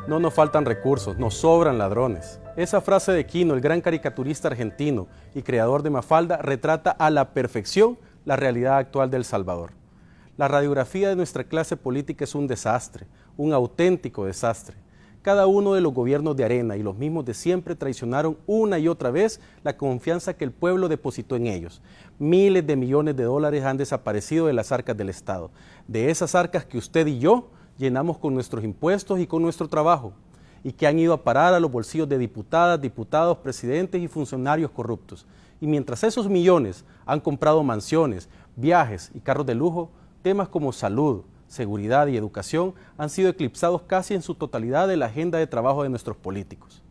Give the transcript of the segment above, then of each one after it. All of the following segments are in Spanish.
No nos faltan recursos, nos sobran ladrones. Esa frase de Quino, el gran caricaturista argentino y creador de Mafalda, retrata a la perfección la realidad actual de El Salvador. La radiografía de nuestra clase política es un desastre, un auténtico desastre. Cada uno de los gobiernos de Arena y los mismos de siempre traicionaron una y otra vez la confianza que el pueblo depositó en ellos. Miles de millones de dólares han desaparecido de las arcas del Estado, de esas arcas que usted y yo llenamos con nuestros impuestos y con nuestro trabajo, y que han ido a parar a los bolsillos de diputadas, diputados, presidentes y funcionarios corruptos. Y mientras esos millones han comprado mansiones, viajes y carros de lujo, temas como salud, seguridad y educación han sido eclipsados casi en su totalidad de la agenda de trabajo de nuestros políticos.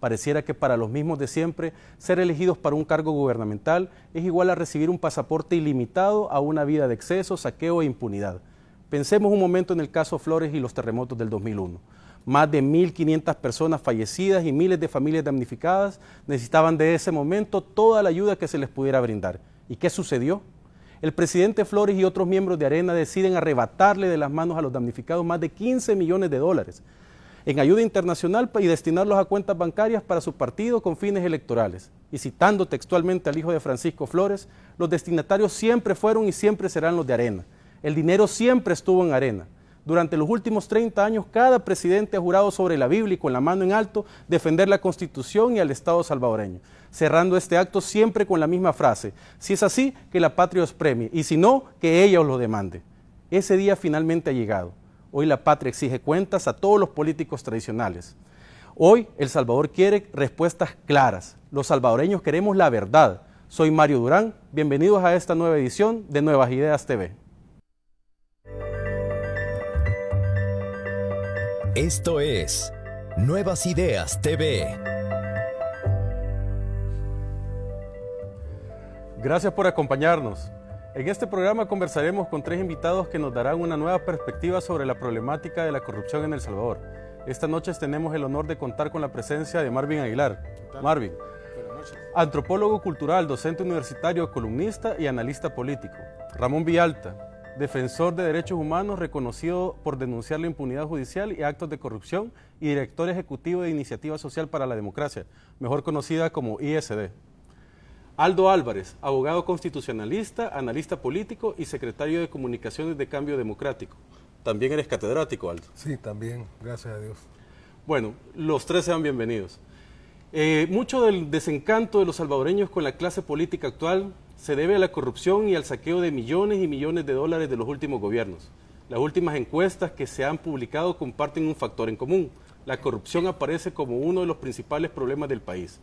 Pareciera que para los mismos de siempre, ser elegidos para un cargo gubernamental es igual a recibir un pasaporte ilimitado a una vida de exceso, saqueo e impunidad. Pensemos un momento en el caso Flores y los terremotos del 2001. Más de 1.500 personas fallecidas y miles de familias damnificadas necesitaban de ese momento toda la ayuda que se les pudiera brindar. ¿Y qué sucedió? El presidente Flores y otros miembros de Arena deciden arrebatarle de las manos a los damnificados más de 15 millones de dólares en ayuda internacional y destinarlos a cuentas bancarias para su partido con fines electorales. Y citando textualmente al hijo de Francisco Flores, los destinatarios siempre fueron y siempre serán los de Arena. El dinero siempre estuvo en Arena. Durante los últimos 30 años, cada presidente ha jurado sobre la Biblia y con la mano en alto defender la Constitución y al Estado salvadoreño, cerrando este acto siempre con la misma frase: si es así, que la patria os premie, y si no, que ella os lo demande. Ese día finalmente ha llegado. Hoy la patria exige cuentas a todos los políticos tradicionales. Hoy El Salvador quiere respuestas claras. Los salvadoreños queremos la verdad. Soy Mario Durán. Bienvenidos a esta nueva edición de Nuevas Ideas TV. Esto es Nuevas Ideas TV. Gracias por acompañarnos. En este programa conversaremos con 3 invitados que nos darán una nueva perspectiva sobre la problemática de la corrupción en El Salvador. Esta noche tenemos el honor de contar con la presencia de Marvin Aguilar. Marvin, antropólogo cultural, docente universitario, columnista y analista político. Ramón Villalta, defensor de derechos humanos reconocido por denunciar la impunidad judicial y actos de corrupción y director ejecutivo de Iniciativa Social para la Democracia, mejor conocida como ISD. Aldo Álvarez, abogado constitucionalista, analista político y secretario de Comunicaciones de Cambio Democrático. También eres catedrático, Aldo. Sí, también, gracias a Dios. Bueno, los 3 sean bienvenidos. Mucho del desencanto de los salvadoreños con la clase política actual se debe a la corrupción y al saqueo de millones y millones de dólares de los últimos gobiernos. Las últimas encuestas que se han publicado comparten un factor en común. La corrupción aparece como uno de los principales problemas del país.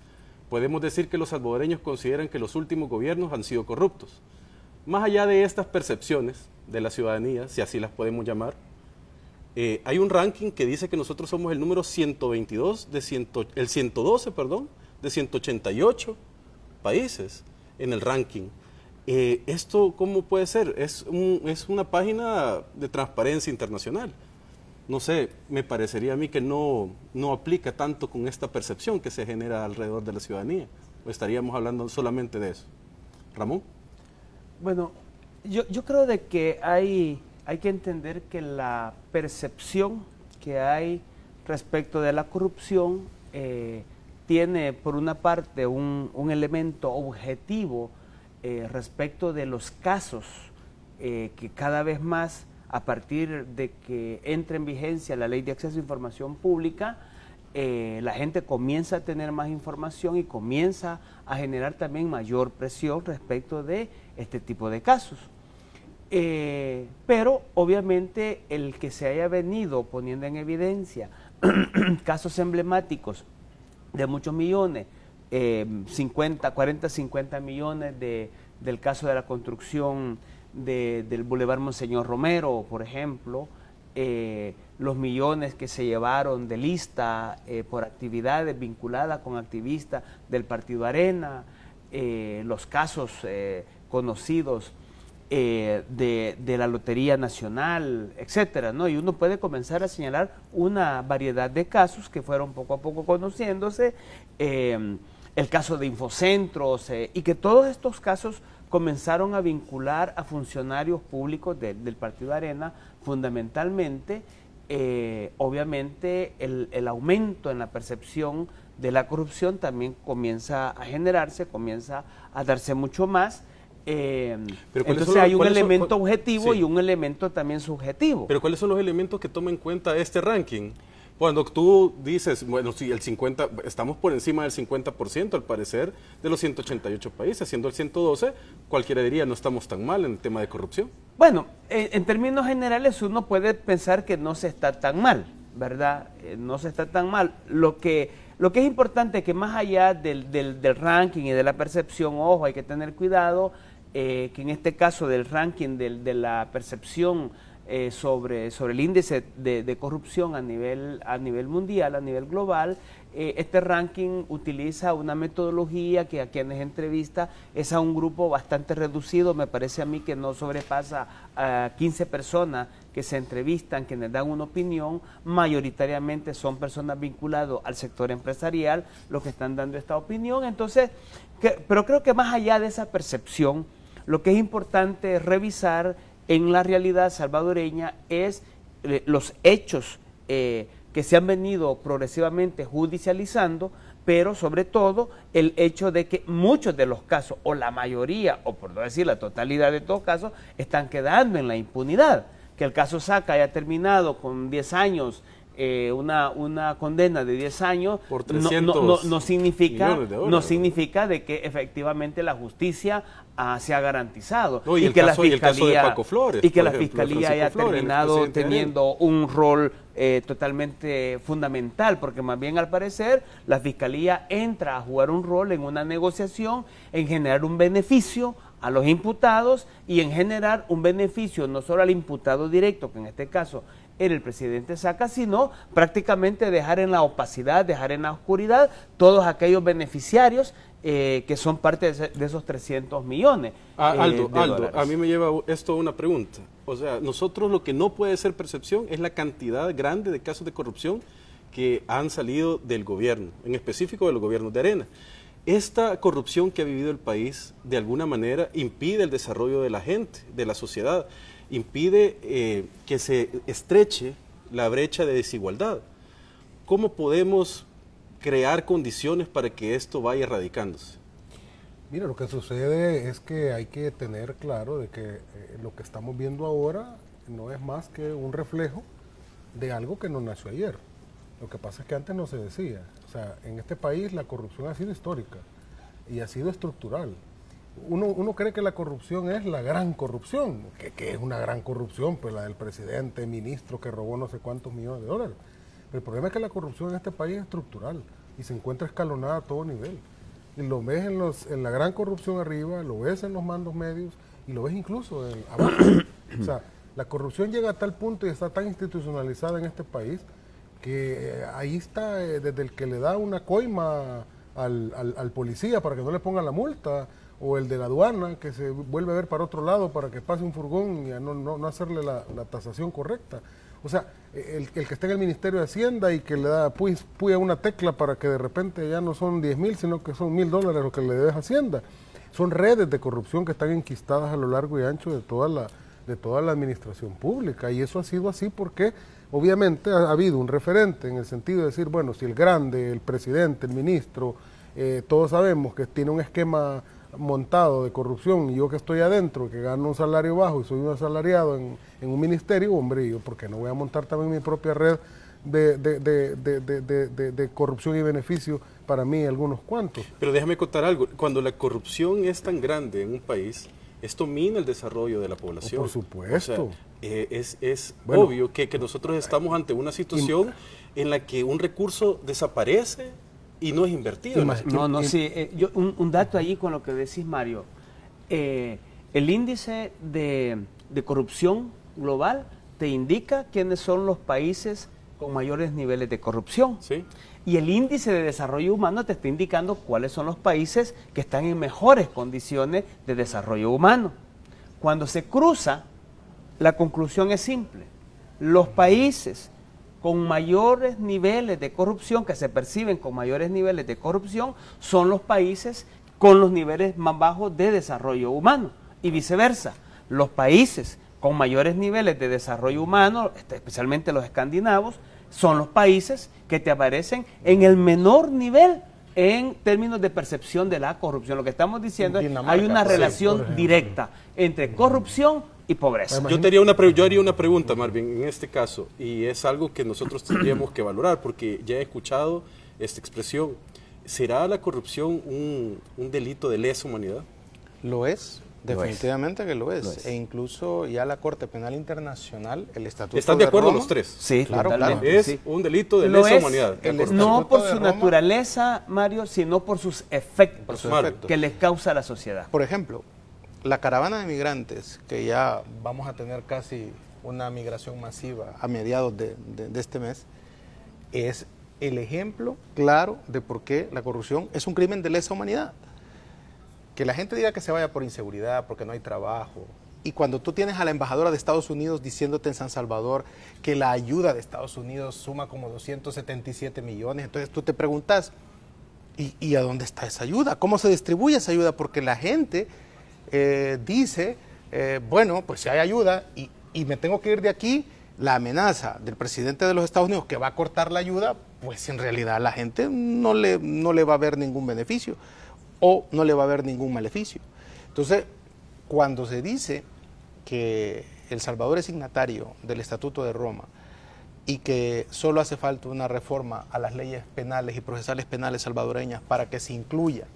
Podemos decir que los salvadoreños consideran que los últimos gobiernos han sido corruptos. Más allá de estas percepciones de la ciudadanía, si así las podemos llamar, hay un ranking que dice que nosotros somos el número 122 de 112 de 188 países en el ranking. ¿Esto cómo puede ser? Es una página de Transparencia Internacional. No sé, me parecería a mí que no aplica tanto con esta percepción que se genera alrededor de la ciudadanía. ¿O estaríamos hablando solamente de eso? Ramón. Bueno, yo creo de que hay que entender que la percepción que hay respecto de la corrupción tiene por una parte un elemento objetivo respecto de los casos que cada vez más, a partir de que entre en vigencia la Ley de Acceso a Información Pública, la gente comienza a tener más información y comienza a generar también mayor presión respecto de este tipo de casos. Pero obviamente el que se haya venido poniendo en evidencia casos emblemáticos de muchos millones, 40, 50 millones del caso de la construcción del Boulevard Monseñor Romero, por ejemplo, los millones que se llevaron de lista por actividades vinculadas con activistas del Partido Arena, los casos conocidos de la Lotería Nacional, etcétera, ¿no? Y uno puede comenzar a señalar una variedad de casos que fueron poco a poco conociéndose, el caso de Infocentros, y que todos estos casos comenzaron a vincular a funcionarios públicos del Partido Arena, fundamentalmente, obviamente el aumento en la percepción de la corrupción también comienza a generarse, comienza a darse mucho más. Entonces hay un elemento objetivo y un elemento también subjetivo. Pero ¿cuáles son los elementos que toma en cuenta este ranking? Cuando tú dices, bueno, si estamos por encima del 50% al parecer de los 188 países, siendo el 112, cualquiera diría no estamos tan mal en el tema de corrupción. Bueno, en términos generales uno puede pensar que no se está tan mal, ¿verdad? No se está tan mal. Lo que es importante es que más allá del ranking y de la percepción, ojo, hay que tener cuidado, que en este caso del ranking de la percepción sobre el índice de corrupción a nivel mundial, a nivel global, este ranking utiliza una metodología que a quienes entrevista es a un grupo bastante reducido, me parece a mí que no sobrepasa a 15 personas que se entrevistan, quienes dan una opinión, mayoritariamente son personas vinculadas al sector empresarial los que están dando esta opinión. Entonces, pero creo que más allá de esa percepción, lo que es importante es revisar en la realidad salvadoreña es los hechos que se han venido progresivamente judicializando, pero sobre todo el hecho de que muchos de los casos, o la mayoría, o por no decir la totalidad de todos casos, están quedando en la impunidad. Que el caso Saca haya terminado con 10 años, una condena de 10 años, por 300 no significa de que efectivamente la justicia se ha garantizado, y que la Fiscalía haya terminado teniendo un rol totalmente fundamental, porque más bien al parecer la Fiscalía entra a jugar un rol en una negociación, en generar un beneficio a los imputados y en generar un beneficio no solo al imputado directo, que en este caso era el presidente Saca, sino prácticamente dejar en la opacidad, dejar en la oscuridad todos aquellos beneficiarios que son parte de esos 300 millones. Aldo, a mí me lleva esto a una pregunta. O sea, nosotros lo que no puede ser percepción es la cantidad grande de casos de corrupción que han salido del gobierno, en específico de los gobiernos de Arena. Esta corrupción que ha vivido el país, de alguna manera, impide el desarrollo de la gente, de la sociedad, impide que se estreche la brecha de desigualdad. ¿Cómo podemos crear condiciones para que esto vaya erradicándose? Mira, lo que sucede es que hay que tener claro de que lo que estamos viendo ahora no es más que un reflejo de algo que no nació ayer. Lo que pasa es que antes no se decía. O sea, en este país la corrupción ha sido histórica y ha sido estructural. Uno cree que la corrupción es la gran corrupción, que es una gran corrupción, pues la del presidente, ministro que robó no sé cuántos millones de dólares. Pero el problema es que la corrupción en este país es estructural y se encuentra escalonada a todo nivel. Y lo ves en la gran corrupción arriba, lo ves en los mandos medios y lo ves incluso abajo. O sea, la corrupción llega a tal punto y está tan institucionalizada en este país que ahí está desde el que le da una coima al policía para que no le ponga la multa, o el de la aduana que se vuelve a ver para otro lado para que pase un furgón y a no hacerle la tasación correcta. O sea, el que está en el Ministerio de Hacienda y que le da puya una tecla para que de repente ya no son 10,000, sino que son $1,000 lo que le debes a Hacienda. Son redes de corrupción que están enquistadas a lo largo y ancho de toda la administración pública, y eso ha sido así porque obviamente ha habido un referente en el sentido de decir, bueno, si el grande, el presidente, el ministro, todos sabemos que tiene un esquema montado de corrupción y yo que estoy adentro, que gano un salario bajo y soy un asalariado en un ministerio, hombre, yo ¿por qué no voy a montar también mi propia red de corrupción y beneficio para mí algunos cuantos? Pero déjame contar algo, cuando la corrupción es tan grande en un país, esto mina el desarrollo de la población. Por supuesto. O sea, es obvio que nosotros estamos ante una situación en la que un recurso desaparece y no es invertido. Un dato allí con lo que decís, Mario. El índice de corrupción global te indica quiénes son los países con mayores niveles de corrupción. ¿Sí? Y el índice de desarrollo humano te está indicando cuáles son los países que están en mejores condiciones de desarrollo humano. Cuando se cruza, la conclusión es simple. Los países con mayores niveles de corrupción, que se perciben con mayores niveles de corrupción, son los países con los niveles más bajos de desarrollo humano. Y viceversa, los países con mayores niveles de desarrollo humano, especialmente los escandinavos, son los países que te aparecen en el menor nivel en términos de percepción de la corrupción. Lo que estamos diciendo es que hay una relación directa entre corrupción y pobreza. Yo haría una pregunta, Marvin, en este caso, y es algo que nosotros tendríamos que valorar, porque ya he escuchado esta expresión. ¿Será la corrupción un delito de lesa humanidad? Lo es. Definitivamente que lo es. E incluso ya la Corte Penal Internacional, el Estatuto ¿Están de acuerdo Roma, los tres? Sí, claro, totalmente. claro. Es un delito de lesa humanidad. No por su naturaleza, Mario, sino por sus efectos que les causa a la sociedad. Por ejemplo, la caravana de migrantes, que ya vamos a tener casi una migración masiva a mediados de este mes, es el ejemplo claro de por qué la corrupción es un crimen de lesa humanidad. Que la gente diga que se vaya por inseguridad, porque no hay trabajo. Y cuando tú tienes a la embajadora de Estados Unidos diciéndote en San Salvador que la ayuda de Estados Unidos suma como 277 millones, entonces tú te preguntas, ¿y a dónde está esa ayuda? ¿Cómo se distribuye esa ayuda? Porque la gente dice, bueno, pues si hay ayuda y me tengo que ir de aquí, la amenaza del presidente de los Estados Unidos que va a cortar la ayuda, pues en realidad a la gente no le va a ver ningún beneficio o no le va a haber ningún maleficio. Entonces, cuando se dice que El Salvador es signatario del Estatuto de Roma y que solo hace falta una reforma a las leyes penales y procesales penales salvadoreñas para que se incluya,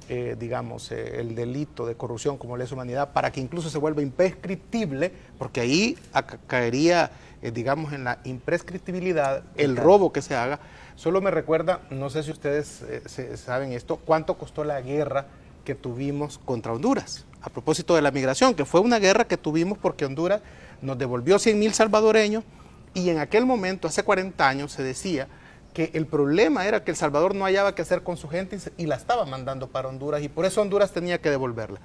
digamos, el delito de corrupción como lesa humanidad, para que incluso se vuelva imprescriptible, porque ahí caería, digamos, en la imprescriptibilidad el robo que se haga. Solo me recuerda, no sé si ustedes saben esto, cuánto costó la guerra que tuvimos contra Honduras, a propósito de la migración, que fue una guerra que tuvimos porque Honduras nos devolvió 100,000 salvadoreños y en aquel momento, hace 40 años, se decía que el problema era que El Salvador no hallaba qué hacer con su gente y la estaba mandando para Honduras y por eso Honduras tenía que devolverla.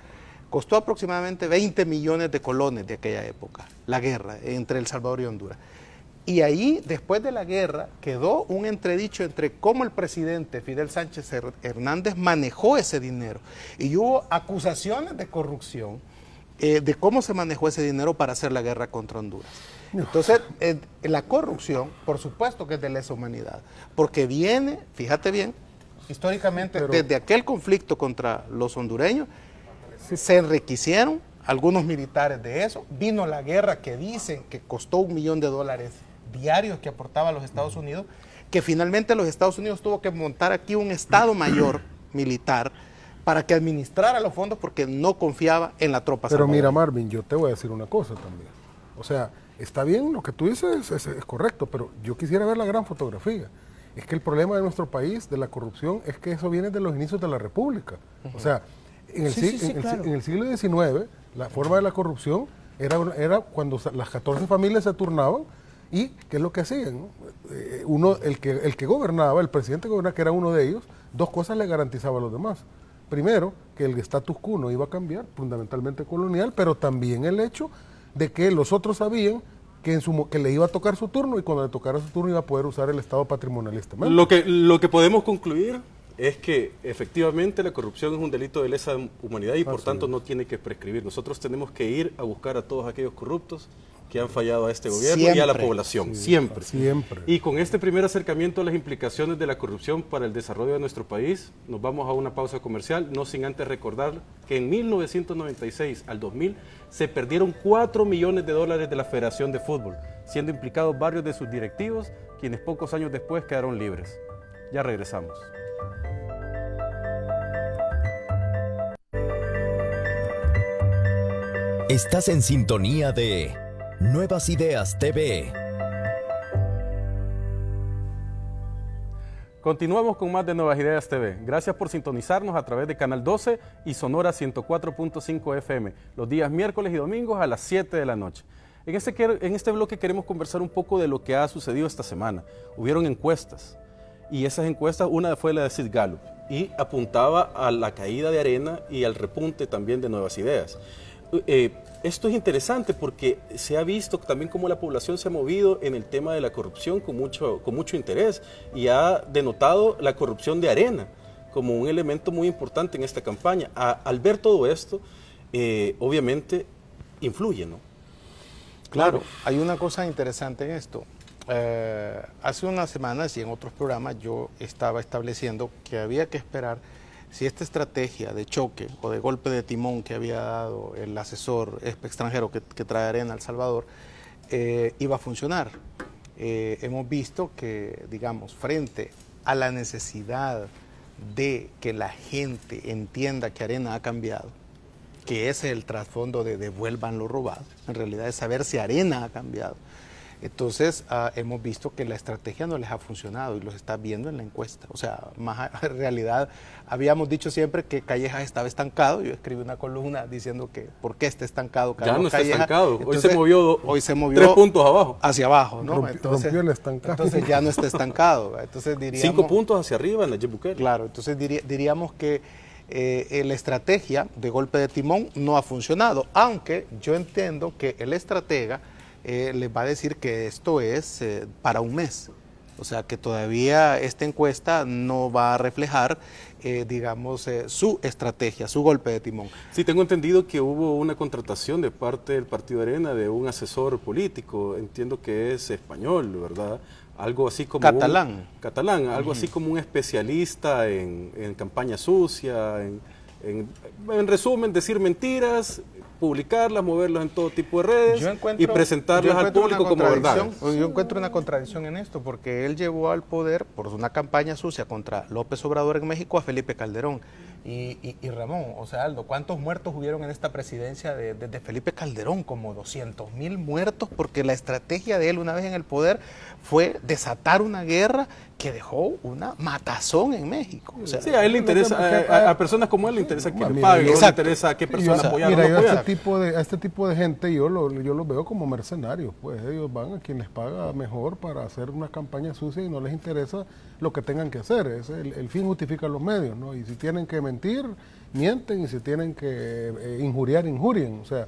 Costó aproximadamente 20 millones de colones de aquella época, la guerra entre El Salvador y Honduras. Y ahí, después de la guerra, quedó un entredicho entre cómo el presidente Fidel Sánchez Hernández manejó ese dinero. Y hubo acusaciones de corrupción de cómo se manejó ese dinero para hacer la guerra contra Honduras. Entonces, la corrupción, por supuesto que es de lesa humanidad, porque viene, fíjate bien, históricamente, desde aquel conflicto contra los hondureños, se enriquecieron algunos militares de eso, vino la guerra que dicen que costó $1 millón diarios que aportaba los Estados Unidos, que finalmente los Estados Unidos tuvo que montar aquí un Estado Mayor militar para que administrara los fondos porque no confiaba en la tropa Pero salvadoreña. mira, Marvin, yo te voy a decir una cosa también. O sea, está bien lo que tú dices, es correcto, pero yo quisiera ver la gran fotografía. Es que el problema de nuestro país, de la corrupción, es que eso viene de los inicios de la República. O sea, en el siglo XIX, la forma de la corrupción era cuando las 14 familias se turnaban. ¿Y qué es lo que hacían? El que gobernaba, el presidente que gobernaba, que era uno de ellos, dos cosas le garantizaba a los demás. Primero, que el status quo no iba a cambiar, fundamentalmente colonial, pero también el hecho de que los otros sabían que le iba a tocar su turno y cuando le tocara su turno iba a poder usar el Estado patrimonialistamente. Lo que podemos concluir es que efectivamente la corrupción es un delito de lesa humanidad y por tanto no tiene que prescribir. Nosotros tenemos que ir a buscar a todos aquellos corruptos que han fallado a este gobierno y a la población, siempre. Y con este primer acercamiento a las implicaciones de la corrupción para el desarrollo de nuestro país, nos vamos a una pausa comercial, no sin antes recordar que en 1996 al 2000 se perdieron $4 millones de la Federación de Fútbol, siendo implicados varios de sus directivos, quienes pocos años después quedaron libres. Ya regresamos. Estás en sintonía de Nuevas Ideas TV. Continuamos con más de Nuevas Ideas TV. Gracias por sintonizarnos a través de Canal 12 y Sonora 104.5 FM, los días miércoles y domingos a las 7 de la noche. En este bloque queremos conversar un poco de lo que ha sucedido esta semana. Hubieron encuestas y esas encuestas, una fue la de Sid Gallup y apuntaba a la caída de Arena y al repunte también de Nuevas Ideas. Esto es interesante porque se ha visto también cómo la población se ha movido en el tema de la corrupción con mucho interés y ha denotado la corrupción de Arena como un elemento muy importante en esta campaña. Al ver todo esto, obviamente influye, ¿no? Claro, hay una cosa interesante en esto. Hace unas semanas y en otros programas yo estaba estableciendo que había que esperar si esta estrategia de choque o de golpe de timón que había dado el asesor extranjero que trae Arena a El Salvador iba a funcionar. Hemos visto que, digamos, frente a la necesidad de que la gente entienda que Arena ha cambiado, que ese es el trasfondo de devuelvan lo robado, en realidad es saber si Arena ha cambiado. Entonces, hemos visto que la estrategia no les ha funcionado y los está viendo en la encuesta. O sea, en realidad, habíamos dicho siempre que Callejas estaba estancado. Yo escribí una columna diciendo que ¿por qué está estancado Carlos Ya no está Callejas? estancado. Entonces, hoy se movió 3 puntos abajo. Hacia abajo, ¿no? Rompió el estancado. Entonces ya no está estancado. Entonces diríamos, 5 puntos hacia arriba en Nayib Bukele. Claro, entonces diríamos que la estrategia de golpe de timón no ha funcionado, aunque yo entiendo que el estratega les va a decir que esto es para un mes, o sea que todavía esta encuesta no va a reflejar, digamos, su estrategia, su golpe de timón. Sí, tengo entendido que hubo una contratación de parte del Partido Arena de un asesor político, entiendo que es español, ¿verdad? Algo así como catalán, algo así como un especialista en campaña sucia, en resumen, decir mentiras, publicarlas, moverlas en todo tipo de redes y presentarlas al público como verdad. Yo encuentro una contradicción en esto, porque él llevó al poder por una campaña sucia contra López Obrador en México a Felipe Calderón. Y Ramón, o sea, Aldo, ¿cuántos muertos hubieron en esta presidencia de Felipe Calderón? Como 200,000 muertos, porque la estrategia de él una vez en el poder fue desatar una guerra que dejó una matazón en México. O sea, sí, a él le interesa, a personas como él le interesa que le paguen, no le interesa a qué personas apoyar o no apoyar. A este tipo de gente yo los veo como mercenarios, pues ellos van a quien les paga mejor para hacer una campaña sucia y no les interesa lo que tengan que hacer. El fin justifica los medios, ¿no? Y si tienen que mentir, mienten, y si tienen que injuriar, injurien. O sea,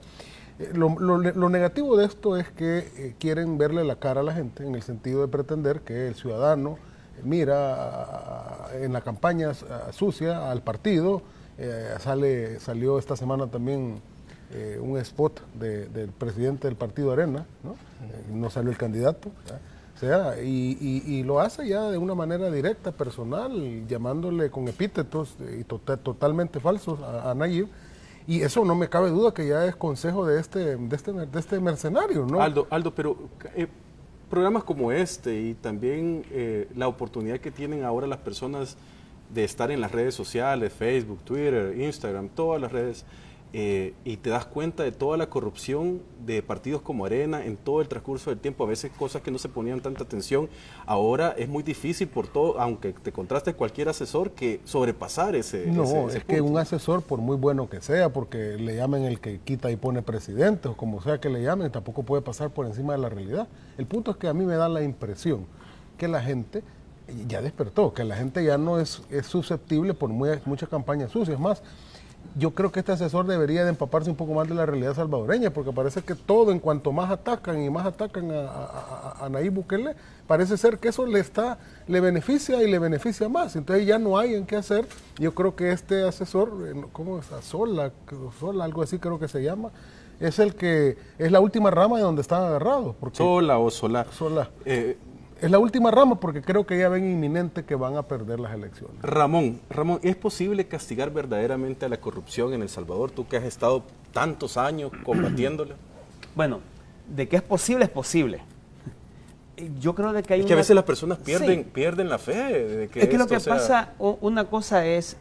lo negativo de esto es que quieren verle la cara a la gente en el sentido de pretender que el ciudadano mira en la campaña sucia al partido. Salió esta semana también un spot del presidente del partido Arena, ¿no? No salió el candidato, ¿verdad? O sea, y lo hace ya de una manera directa, personal, llamándole con epítetos y totalmente falsos a Nayib. Y eso no me cabe duda que ya es consejo de este mercenario, ¿no? Aldo, pero programas como este y también la oportunidad que tienen ahora las personas de estar en las redes sociales, Facebook, Twitter, Instagram, todas las redes, y te das cuenta de toda la corrupción de partidos como Arena en todo el transcurso del tiempo, a veces cosas que no se ponían tanta atención. Ahora es muy difícil por todo, aunque te contrastes cualquier asesor, que sobrepasar ese punto. Que un asesor, por muy bueno que sea, porque le llamen el que quita y pone presidente, o como sea que le llamen, tampoco puede pasar por encima de la realidad. El punto es que a mí me da la impresión que la gente ya despertó, que la gente ya no es susceptible por muchas campañas sucias. Más, yo creo que este asesor debería de empaparse un poco más de la realidad salvadoreña, porque parece que todo, en cuanto más atacan a Nayib Bukele, parece ser que eso le beneficia y le beneficia más. Entonces ya no hay en qué hacer. Yo creo que este asesor, ¿cómo es? Sola, algo así creo que se llama, es el que es la última rama de donde están agarrados. Sola o Solar. Es la última rama, porque creo que ya ven inminente que van a perder las elecciones. Ramón, ¿es posible castigar verdaderamente a la corrupción en El Salvador? Tú que has estado tantos años combatiéndola. Bueno, de que es posible, es posible. Yo creo de que hay es que a veces las personas pierden la fe. De que es que lo que pasa, una cosa es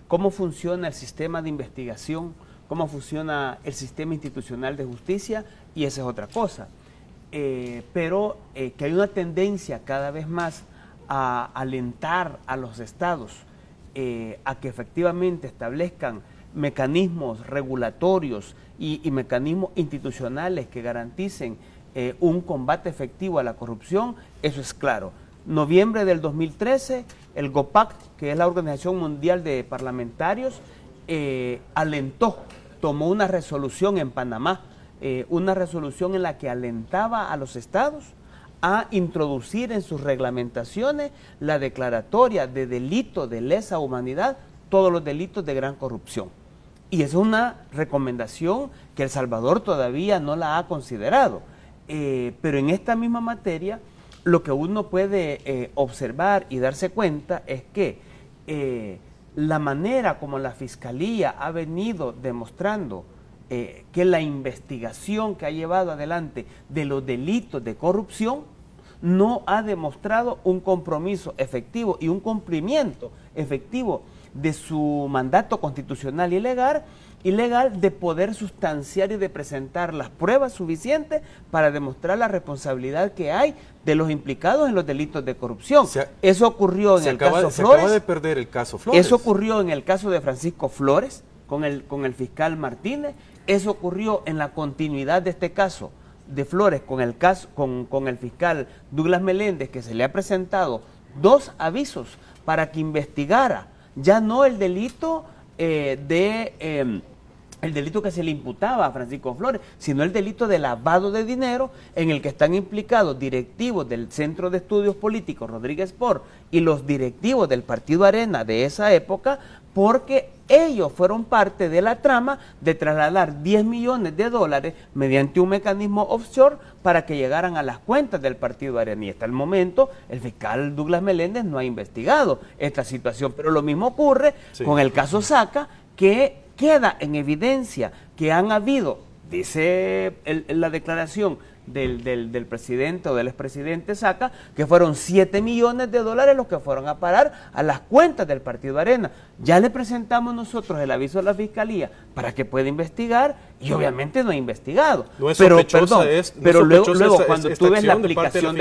cómo funciona el sistema de investigación, cómo funciona el sistema institucional de justicia, y esa es otra cosa. Pero que hay una tendencia cada vez más a alentar a los estados a que efectivamente establezcan mecanismos regulatorios y mecanismos institucionales que garanticen un combate efectivo a la corrupción, eso es claro. Noviembre del 2013, el GOPAC, que es la Organización Mundial de Parlamentarios, tomó una resolución en Panamá, una resolución en la que alentaba a los estados a introducir en sus reglamentaciones la declaratoria de delito de lesa humanidad, todos los delitos de gran corrupción. Y esa es una recomendación que El Salvador todavía no la ha considerado. Pero en esta misma materia, lo que uno puede observar y darse cuenta es que la manera como la Fiscalía ha venido demostrando que la investigación que ha llevado adelante de los delitos de corrupción no ha demostrado un compromiso efectivo y un cumplimiento efectivo de su mandato constitucional y legal de poder sustanciar y de presentar las pruebas suficientes para demostrar la responsabilidad que hay de los implicados en los delitos de corrupción. Eso ocurrió en el caso Flores. Se acaba de perder el caso Flores. Eso ocurrió en el caso de Francisco Flores con el fiscal Martínez. Eso ocurrió en la continuidad de este caso de Flores con el fiscal Douglas Meléndez, que se le ha presentado 2 avisos para que investigara ya no el delito el delito que se le imputaba a Francisco Flores, sino el delito de lavado de dinero, en el que están implicados directivos del Centro de Estudios Políticos Rodríguez Por y los directivos del Partido Arena de esa época, porque ellos fueron parte de la trama de trasladar 10 millones de dólares mediante un mecanismo offshore para que llegaran a las cuentas del Partido Arena. Y hasta el momento el fiscal Douglas Meléndez no ha investigado esta situación, pero lo mismo ocurre con el caso Saca, que queda en evidencia que han habido, dice la declaración del presidente o del expresidente Saca, que fueron 7 millones de dólares los que fueron a parar a las cuentas del Partido Arena. Ya le presentamos nosotros el aviso a la Fiscalía para que pueda investigar y obviamente no ha investigado. No es pero luego cuando tú ves la aplicación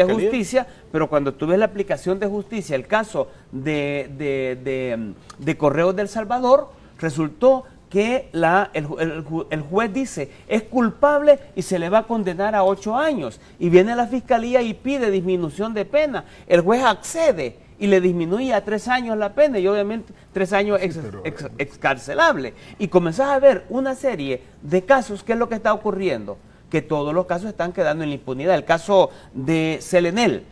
de justicia, el caso de Correos del Salvador, resultó que el juez dice es culpable y se le va a condenar a 8 años, y viene la Fiscalía y pide disminución de pena, el juez accede y le disminuye a 3 años la pena, y obviamente 3 años excarcelable, y comenzás a ver una serie de casos. ¿Qué es lo que está ocurriendo? Que todos los casos están quedando en la impunidad. El caso de Selenel,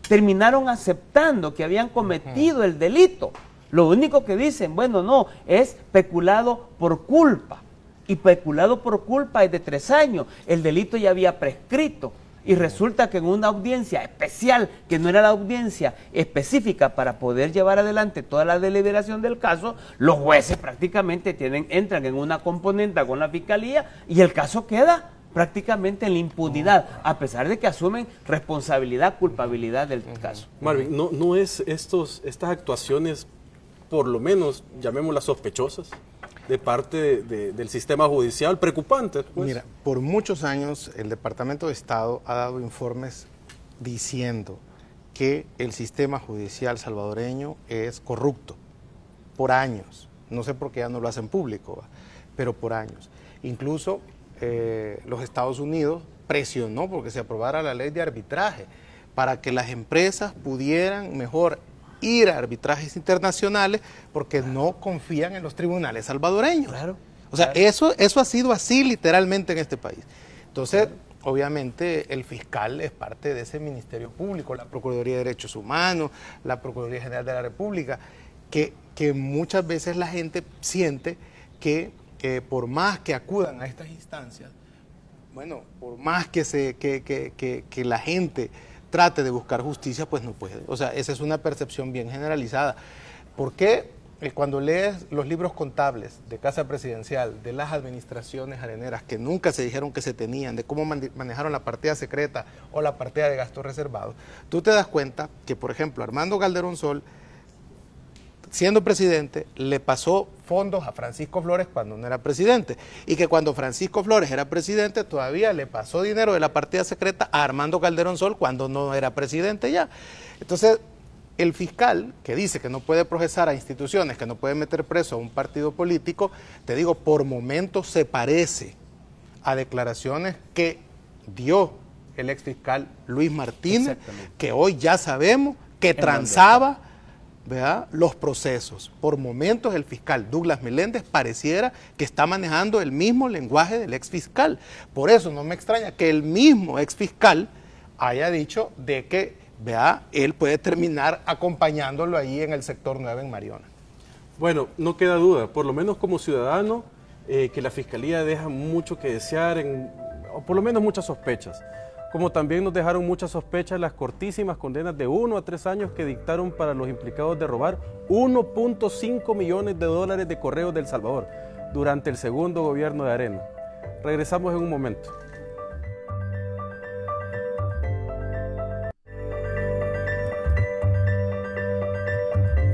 terminaron aceptando que habían cometido el delito. Lo único que dicen, bueno, no, es peculado por culpa. Y peculado por culpa es de 3 años. El delito ya había prescrito. Y resulta que en una audiencia especial, que no era la audiencia específica para poder llevar adelante toda la deliberación del caso, los jueces prácticamente entran en una componenda con la Fiscalía y el caso queda prácticamente en la impunidad, a pesar de que asumen responsabilidad, culpabilidad del caso. Marvin, ¿no es estas actuaciones, por lo menos llamémoslas sospechosas, de parte del sistema judicial, preocupantes? Pues? Mira, por muchos años el Departamento de Estado ha dado informes diciendo que el sistema judicial salvadoreño es corrupto, por años. No sé por qué ya no lo hacen público, pero por años. Incluso los Estados Unidos presionó porque se aprobara la ley de arbitraje para que las empresas pudieran mejor ir a arbitrajes internacionales porque no confían en los tribunales salvadoreños. Claro, o sea, eso ha sido así literalmente en este país. Entonces, obviamente, el fiscal es parte de ese Ministerio Público, la Procuraduría de Derechos Humanos, la Procuraduría General de la República, que muchas veces la gente siente que por más que acudan a estas instancias, bueno, por más que la gente trate de buscar justicia, pues no puede. O sea, esa es una percepción bien generalizada. ¿Por qué cuando lees los libros contables de Casa Presidencial, de las administraciones areneras que nunca se dijeron que se tenían, de cómo manejaron la partida secreta o la partida de gastos reservados, tú te das cuenta que, por ejemplo, Armando Calderón Sol, siendo presidente, le pasó fondos a Francisco Flores cuando no era presidente, y que cuando Francisco Flores era presidente todavía le pasó dinero de la partida secreta a Armando Calderón Sol cuando no era presidente ya. Entonces, el fiscal que dice que no puede procesar a instituciones, que no puede meter preso a un partido político, te digo, por momentos se parece a declaraciones que dio el exfiscal Luis Martínez, que hoy ya sabemos que transaba, ¿verdad?, los procesos. Por momentos el fiscal Douglas Meléndez pareciera que está manejando el mismo lenguaje del exfiscal. Por eso no me extraña que el mismo exfiscal haya dicho de que, vea, él puede terminar acompañándolo ahí en el sector 9 en Mariona. Bueno, no queda duda, por lo menos como ciudadano, que la Fiscalía deja mucho que desear, o por lo menos muchas sospechas. Como también nos dejaron muchas sospechas las cortísimas condenas de 1 a 3 años que dictaron para los implicados de robar 1.5 millones de dólares de correos de El Salvador durante el segundo gobierno de Arena. Regresamos en un momento.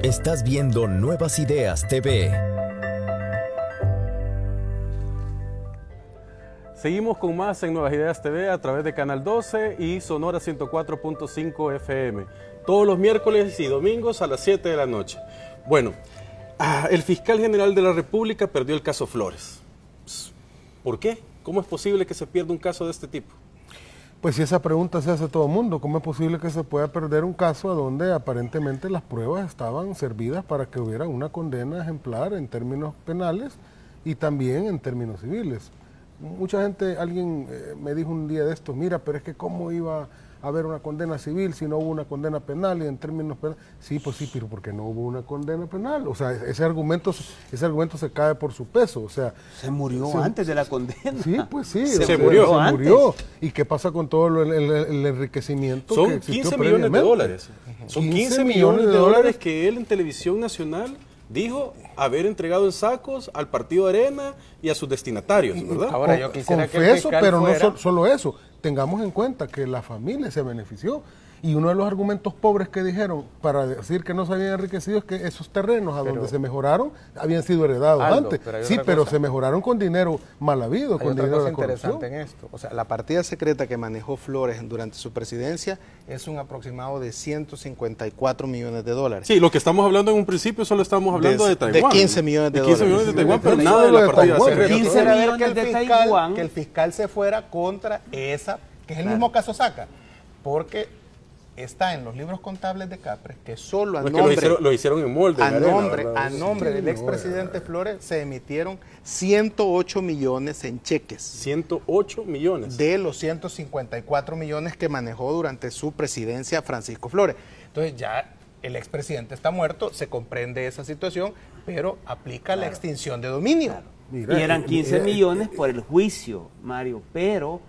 Estás viendo Nuevas Ideas TV. Seguimos con más en Nuevas Ideas TV a través de Canal 12 y Sonora 104.5 FM. Todos los miércoles y domingos a las 7 de la noche. Bueno, el fiscal general de la República perdió el caso Flores. ¿Por qué? ¿Cómo es posible que se pierda un caso de este tipo? Pues si esa pregunta se hace todo el mundo, ¿cómo es posible que se pueda perder un caso donde aparentemente las pruebas estaban servidas para que hubiera una condena ejemplar en términos penales y también en términos civiles? Mucha gente, alguien me dijo un día de estos, mira, pero es que cómo iba a haber una condena civil si no hubo una condena penal y en términos penales. Sí, pues sí, pero porque no hubo una condena penal. O sea, ese argumento se cae por su peso. O sea, se murió antes de la condena. Sí, pues sí. Se murió. ¿Y qué pasa con todo el enriquecimiento? Son 15 millones de dólares. Son 15 millones de dólares que él en Televisión Nacional dijo haber entregado en sacos al Partido Arena y a sus destinatarios, ¿verdad? Ahora yo quisiera confieso, que el fiscal pero fuera... no solo eso. Tengamos en cuenta que la familia se benefició. Y uno de los argumentos pobres que dijeron para decir que no se habían enriquecido es que esos terrenos a donde se mejoraron habían sido heredados antes. Pero se mejoraron con dinero mal habido, con dinero de la corrupción. Interesante en esto. O sea, la partida secreta que manejó Flores durante su presidencia es un aproximado de 154 millones de dólares. Sí, lo que estamos hablando en un principio solo estamos hablando de Taiwán. De 15 millones de dólares. 15 millones de Taiwán, pero nada de la partida secreta. 15 millones de Taiwán. Que el fiscal se fuera contra esa, que es el mismo caso Saca, porque está en los libros contables de Capres que solo a nombre, lo hicieron en molde. a nombre del expresidente Flores se emitieron 108 millones en cheques. 108 millones. De los 154 millones que manejó durante su presidencia Francisco Flores. Entonces ya el expresidente está muerto, se comprende esa situación, pero aplica la extinción de dominio. Mira, y eran 15 millones por el juicio, Mario, pero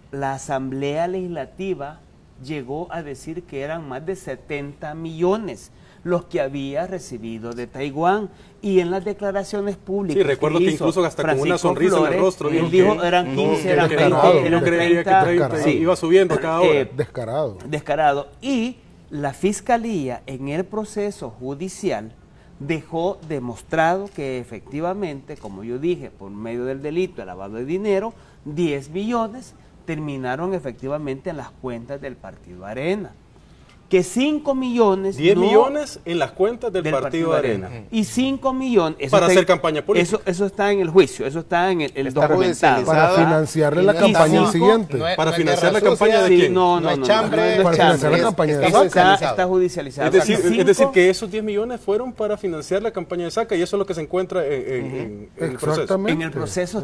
la Asamblea Legislativa llegó a decir que eran más de 70 millones los que había recibido de Taiwán, y en las declaraciones públicas. Sí, recuerdo que incluso hasta con una sonrisa en el rostro. Él dijo eran 15, eran 20, eran 30. Sí, iba subiendo cada hora. Descarado. Y la Fiscalía en el proceso judicial dejó demostrado que efectivamente, como yo dije, por medio del delito de lavado de dinero, 10 millones terminaron efectivamente en las cuentas del Partido Arena. Que 5 millones... 10 millones en las cuentas del Partido Arena. Y 5 millones... Para hacer campaña política. Eso está en el juicio, eso está en el documentado. Para financiarle la campaña siguiente. Para financiar la campaña de quién. No, para financiar la campaña de Saca. Está judicializado. Es decir, que esos 10 millones fueron para financiar la campaña de Saca, y eso es lo que se encuentra en el proceso. En el proceso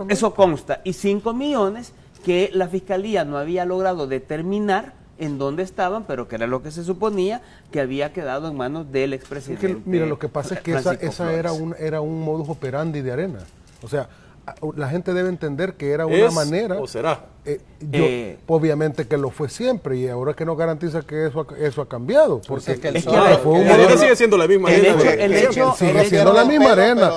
eso consta. Y 5 millones que la Fiscalía no había logrado determinar en dónde estaban, pero que era lo que se suponía que había quedado en manos del expresidente. Mira, lo que pasa es que esa era un modus operandi de Arena. O sea, la gente debe entender que era una manera... ¿O será? Obviamente que lo fue siempre, y ahora que no garantiza que eso ha cambiado. Porque sigue siendo la misma Arena. Sigue siendo la misma Arena.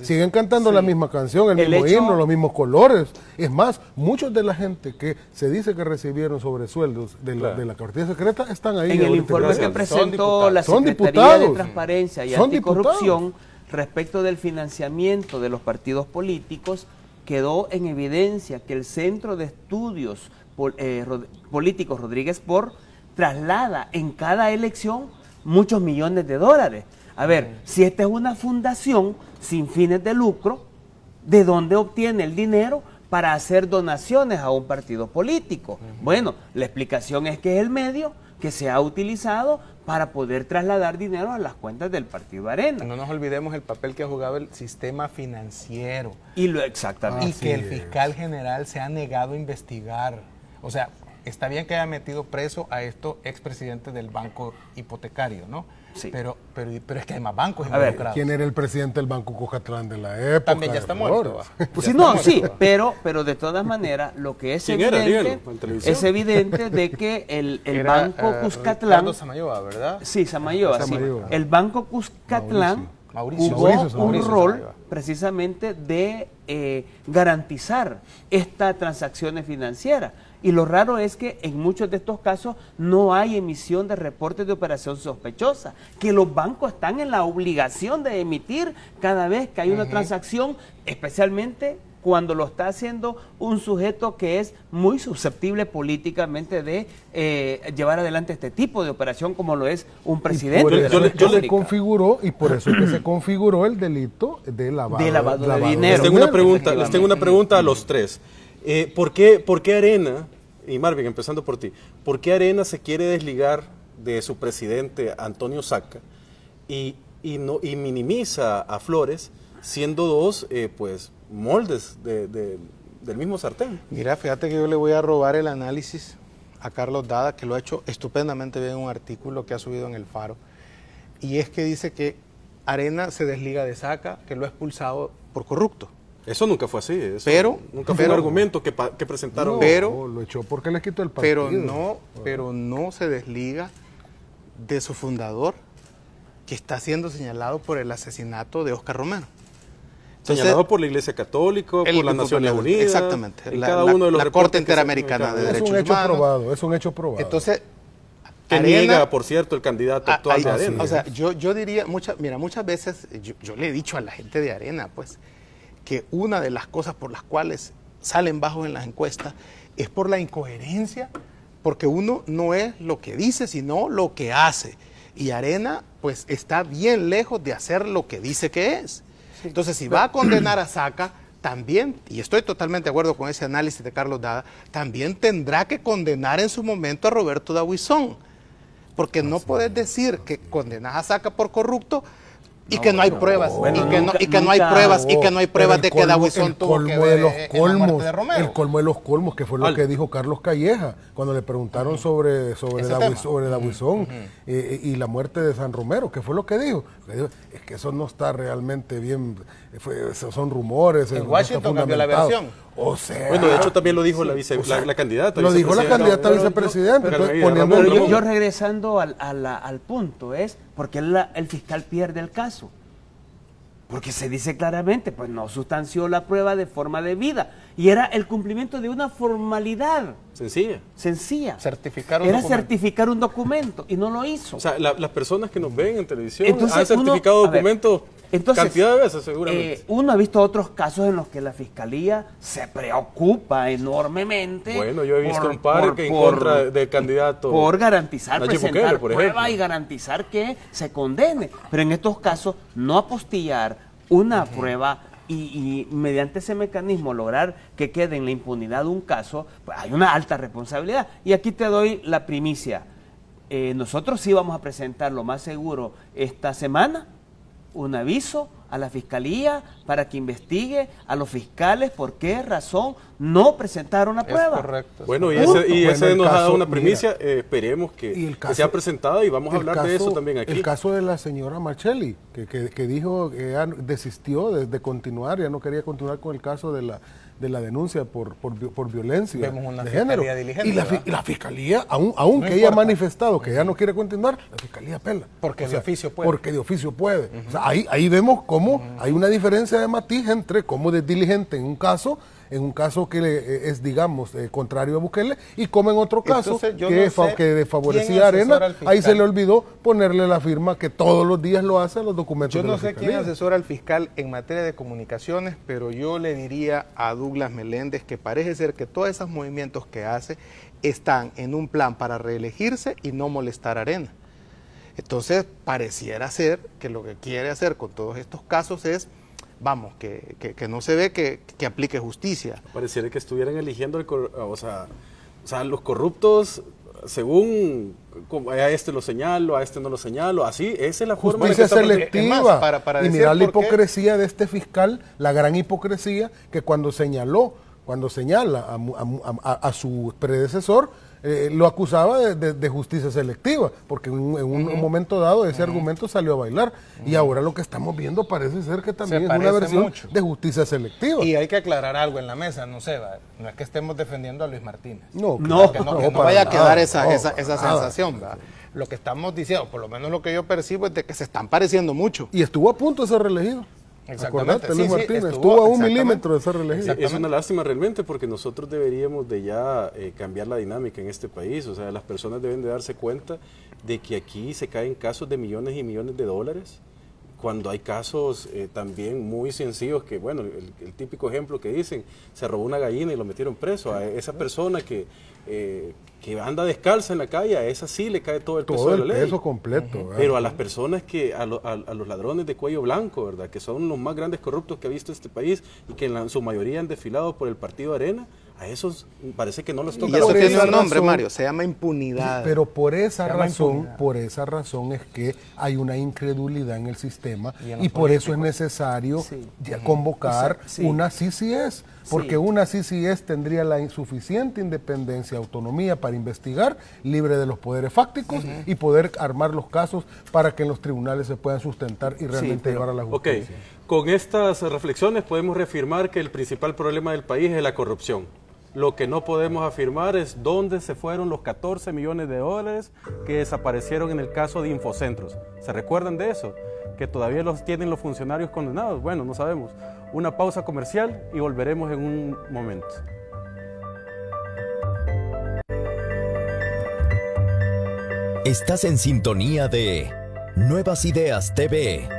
Siguen cantando la misma canción, el mismo himno, los mismos colores. Es más, muchos de la gente que se dice que recibieron sobresueldos de la cartilla secreta están ahí. En el informe que presentó la Secretaría de Transparencia y Anticorrupción respecto del financiamiento de los partidos políticos, quedó en evidencia que el Centro de Estudios Políticos Rodríguez Por traslada en cada elección muchos millones de dólares. A ver, si esta es una fundación sin fines de lucro, ¿de dónde obtiene el dinero para hacer donaciones a un partido político? Bueno, la explicación es que es el medio que se ha utilizado para poder trasladar dinero a las cuentas del Partido Arena. No nos olvidemos el papel que ha jugado el sistema financiero. Exactamente. Y que el fiscal general se ha negado a investigar. O sea, está bien que haya metido preso a estos expresidentes del banco hipotecario, ¿no? Sí. Pero es que hay más bancos A ver, involucrados. ¿Quién era el presidente del Banco Cocatlán de la época? También ya está muerto. Sí, no, sí, pero de todas maneras, lo que es ¿Quién era? evidente, Dígalo, en televisión. es evidente de que el Era, Banco Cuscatlán, Ricardo Samayoa, ¿verdad? sí, Samayoa, sí, Samayoa. el Banco Cuscatlán Mauricio. jugó Mauricio un rol Samayoa. precisamente de garantizar estas transacciones financieras. Y lo raro es que en muchos de estos casos no hay emisión de reportes de operación sospechosa, que los bancos están en la obligación de emitir cada vez que hay una transacción, especialmente cuando lo está haciendo un sujeto que es muy susceptible políticamente de llevar adelante este tipo de operación como lo es un presidente Por de la eso es que se República. configuró, y por eso es que se configuró el delito de lavado de dinero. Les tengo una pregunta a los tres. ¿Por qué Arena, y Marvin, empezando por ti, por qué Arena se quiere desligar de su presidente Antonio Saca y minimiza a Flores, siendo dos pues moldes del mismo sartén? Mira, fíjate que yo le voy a robar el análisis a Carlos Dada, que lo ha hecho estupendamente bien en un artículo que ha subido en El Faro, y es que dice que Arena se desliga de Saca, que lo ha expulsado por corrupto. Eso nunca fue así. Nunca fue un argumento que presentaron. No, lo echó porque le quitó el partido. Pero no se desliga de su fundador, que está siendo señalado por el asesinato de Óscar Romero. Entonces, señalado por la Iglesia Católica, por las Naciones Unidas. Exactamente. En cada uno de los la reportes Corte Interamericana de Es Derechos un hecho Humanos. probado, es un hecho probado. Entonces, Que niega, por cierto, el candidato actual de ahí, Arena. o sea, yo diría, muchas veces, yo le he dicho a la gente de Arena, pues, que una de las cosas por las cuales salen bajos en las encuestas es por la incoherencia, porque uno no es lo que dice, sino lo que hace. Y Arena, pues, está bien lejos de hacer lo que dice que es. Entonces, si va a condenar a Saca, también, y estoy totalmente de acuerdo con ese análisis de Carlos Dada, también tendrá que condenar en su momento a Roberto Dabuizón. Porque no puedes decir que condenas a Saca por corrupto y que no hay pruebas, y que no hay pruebas de que Dabuizón tuvo que ver en la muerte de Romero. El colmo de los colmos, que fue lo que dijo Carlos Calleja cuando le preguntaron sobre Dabuizón y la muerte de San Romero, que fue lo que dijo. Es que eso no está realmente bien, son rumores. En Washington cambió la versión. O sea, bueno, de hecho también lo dijo la candidata. Lo dijo la candidata vicepresidente. Pero yo regresando al punto, es porque el fiscal pierde el caso. Porque se dice claramente, pues no sustanció la prueba de forma debida. Y era el cumplimiento de una formalidad. Sencilla. Certificar un documento y no lo hizo. O sea, las personas que nos ven en televisión han certificado documentos cantidad de veces, seguramente. Uno ha visto otros casos en los que la Fiscalía se preocupa enormemente. Bueno, yo he visto un par que en contra del candidato. Por garantizar, presentar por prueba ejemplo, y garantizar que se condene. Pero en estos casos, no apostillar una prueba y mediante ese mecanismo lograr que quede en la impunidad un caso, pues hay una alta responsabilidad. Y aquí te doy la primicia. Nosotros sí vamos a presentar lo más seguro esta semana un aviso a la Fiscalía para que investigue a los fiscales por qué razón no presentaron la prueba. Es correcto. Bueno, y ese nos ha dado una primicia, esperemos que sea presentada y vamos a hablar de eso también aquí. El caso de la señora Marcelli, que dijo que ya desistió de continuar, ya no quería continuar con el caso de la denuncia por violencia una de género. Diligente, y la Fiscalía, aunque no ella ha manifestado que ya no quiere continuar, la Fiscalía apela. Porque de oficio puede. Porque de oficio puede. O sea, ahí vemos cómo hay una diferencia de matiz entre cómo es diligente en un caso que es, digamos, contrario a Bukele, y como en otro caso que favorecía a Arena, ahí se le olvidó ponerle la firma que todos los días lo hace a los documentos de la Fiscalía. Yo no sé quién asesora al fiscal en materia de comunicaciones, pero yo le diría a Douglas Meléndez que parece ser que todos esos movimientos que hace están en un plan para reelegirse y no molestar a Arena. Entonces, pareciera ser que lo que quiere hacer con todos estos casos es, vamos, que no se ve que aplique justicia. Pareciera que estuvieran eligiendo, o sea, los corruptos según a este lo señalo, a este no lo señalo, así, esa es la forma justicia de que selectiva. Y mirar la hipocresía de este fiscal, la gran hipocresía, que cuando señala a su predecesor, lo acusaba de justicia selectiva, porque en un momento dado ese argumento salió a bailar, y ahora lo que estamos viendo parece ser que también es una versión de justicia selectiva. Y hay que aclarar algo en la mesa, no sé, no es que estemos defendiendo a Luis Martínez. No, que no vaya a quedar esa sensación, ¿verdad? Lo que estamos diciendo, por lo menos lo que yo percibo, es de que se están pareciendo mucho. Y estuvo a punto de ser reelegido. Exactamente. Luis Martínez estuvo a 1 milímetro de ser reelegido. Es una lástima realmente, porque nosotros deberíamos de ya cambiar la dinámica en este país. O sea, las personas deben de darse cuenta de que aquí se caen casos de millones y millones de dólares, cuando hay casos también muy sencillos que, bueno, el típico ejemplo que dicen, se robó una gallina y lo metieron preso. A esa persona que anda descalza en la calle, a esa sí le cae todo el peso de la ley. Todo el peso completo. Pero a las personas a los ladrones de cuello blanco, ¿verdad?, que son los más grandes corruptos que ha visto este país y que en su mayoría han desfilado por el partido Arena, a esos parece que no los toca. Y eso tiene un nombre, Mario, se llama impunidad. Pero por esa razón es que hay una incredulidad en el sistema, y por eso es necesario convocar una CCS, porque una CCS tendría la insuficiente independencia, autonomía para investigar, libre de los poderes fácticos, y poder armar los casos para que en los tribunales se puedan sustentar y realmente llevar a la justicia. Con estas reflexiones podemos reafirmar que el principal problema del país es la corrupción. Lo que no podemos afirmar es dónde se fueron los 14 millones de dólares que desaparecieron en el caso de Infocentros. ¿Se recuerdan de eso? Que todavía los tienen los funcionarios condenados. Bueno, no sabemos. Una pausa comercial y volveremos en un momento. Estás en sintonía de Nuevas Ideas TV.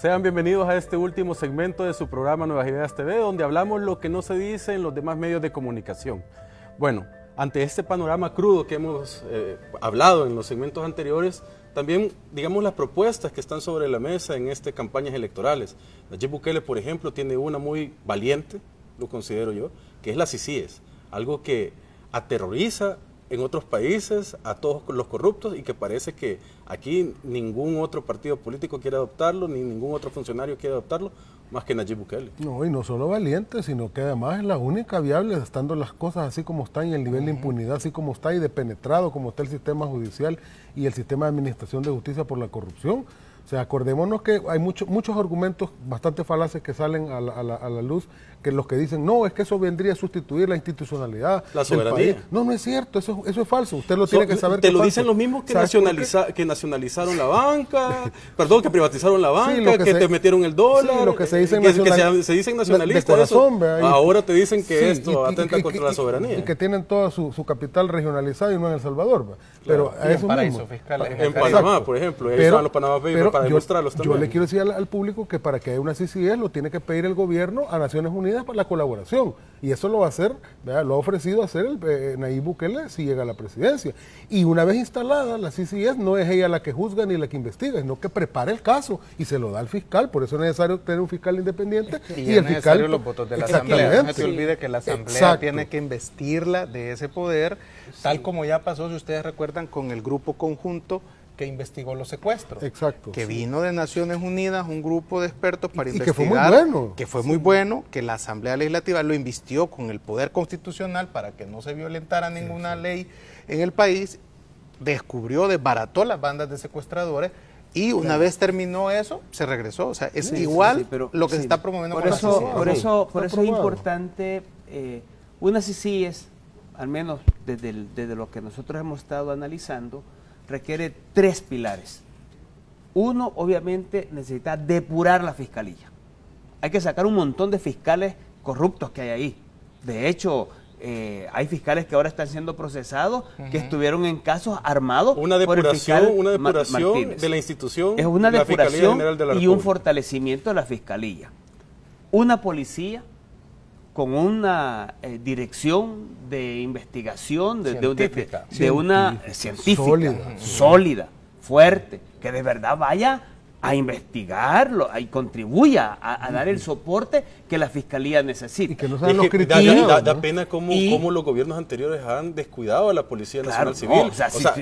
Sean bienvenidos a este último segmento de su programa Nuevas Ideas TV, donde hablamos lo que no se dice en los demás medios de comunicación. Bueno, ante este panorama crudo que hemos hablado en los segmentos anteriores, también, digamos, las propuestas que están sobre la mesa en estas campañas electorales. Nayib Bukele, por ejemplo, tiene una muy valiente, lo considero yo, que es la CICIES, algo que aterroriza en otros países a todos los corruptos, y que parece que aquí ningún otro partido político quiere adoptarlo, ni ningún otro funcionario quiere adoptarlo, más que Nayib Bukele. No, y no solo valiente, sino que además es la única viable, estando las cosas así como están, y el nivel de impunidad así como está, y de penetrado como está el sistema judicial y el sistema de administración de justicia por la corrupción. O sea, acordémonos que hay muchos argumentos bastante falaces que salen a la luz, que los que dicen, no, es que eso vendría a sustituir la institucionalidad, la soberanía. No, no es cierto, eso es falso, usted lo tiene que saber. Te lo dicen los mismos que nacionalizaron la banca, perdón, que privatizaron la banca, que te metieron el dólar, sí, lo que se dicen se dicen nacionalistas, de corazón, ahora te dicen que esto atenta contra la soberanía. Y que tienen todo su capital regionalizado y no en El Salvador. Pero a eso mismo. En Panamá, por ejemplo, pero los Panamá Papers para demostrarlos también. Yo le quiero decir al público que para que haya una CCS lo tiene que pedir el gobierno a Naciones Unidas para la colaboración, y eso lo va a hacer, ¿verdad? Lo ha ofrecido hacer Nayib Bukele si llega a la presidencia, y una vez instalada la CCS no es ella la que juzga ni la que investiga, sino que prepara el caso y se lo da al fiscal. Por eso es necesario tener un fiscal independiente, y el fiscal los votos de la asamblea. No se olvide que la asamblea tiene que investirla de ese poder, tal como ya pasó, si ustedes recuerdan, con el grupo conjunto que investigó los secuestros. Exacto. Que vino de Naciones Unidas un grupo de expertos para investigar. Que fue muy bueno. Que fue muy bueno, que la Asamblea Legislativa lo invistió con el poder constitucional para que no se violentara ninguna ley en el país, desbarató las bandas de secuestradores, y una vez terminó eso, se regresó. O sea, es igual pero, lo que se está promoviendo por eso, por eso es importante, una CICIES, al menos desde lo que nosotros hemos estado analizando, requiere 3 pilares. Uno, obviamente, necesita depurar la fiscalía. Hay que sacar un montón de fiscales corruptos que hay ahí. De hecho, hay fiscales que ahora están siendo procesados, que estuvieron en casos armados. Una depuración de la institución. Es una depuración y un fortalecimiento de la fiscalía. Una policía con una dirección de investigación, de una científica, sólida, fuerte, que de verdad vaya a investigarlo y contribuya a dar el soporte que la fiscalía necesita. Y que no sean los criterios. Da pena cómo los gobiernos anteriores han descuidado a la Policía Nacional Civil.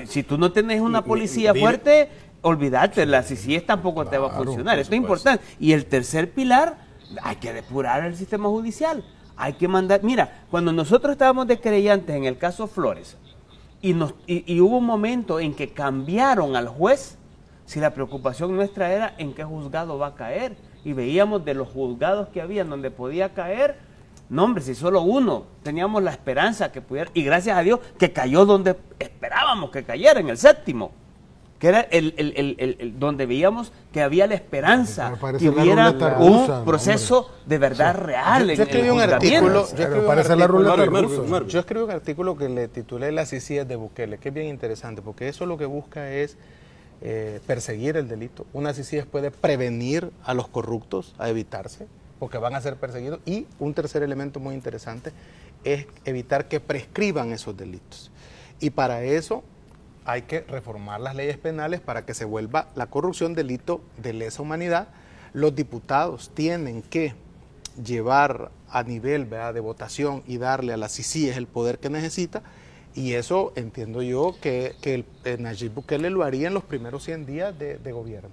Si tú no tienes una policía fuerte, olvídate, la CICIES tampoco te va a funcionar. Esto es importante. Y el tercer pilar, hay que depurar el sistema judicial. hay que mandar, mira, cuando nosotros estábamos de querellantes en el caso Flores, y hubo un momento en que cambiaron al juez, si la preocupación nuestra era en qué juzgado va a caer, y veíamos de los juzgados que había donde podía caer, no hombre, si solo uno, teníamos la esperanza que pudiera, y gracias a Dios que cayó donde esperábamos que cayera, en el séptimo, que era donde veíamos que había la esperanza que hubiera un proceso de verdad real. Yo escribí un artículo, yo escribí un artículo que le titulé Las CICIES de Bukele, que es bien interesante, porque eso lo que busca es perseguir el delito. Una CICIES puede prevenir a los corruptos a evitarse, porque van a ser perseguidos, y un tercer elemento muy interesante es evitar que prescriban esos delitos. Y para eso hay que reformar las leyes penales para que se vuelva la corrupción delito de lesa humanidad. Los diputados tienen que llevar a nivel, ¿verdad?, de votación y darle a la CICIES el poder que necesita, y eso entiendo yo que Nayib Bukele lo haría en los primeros 100 días de gobierno.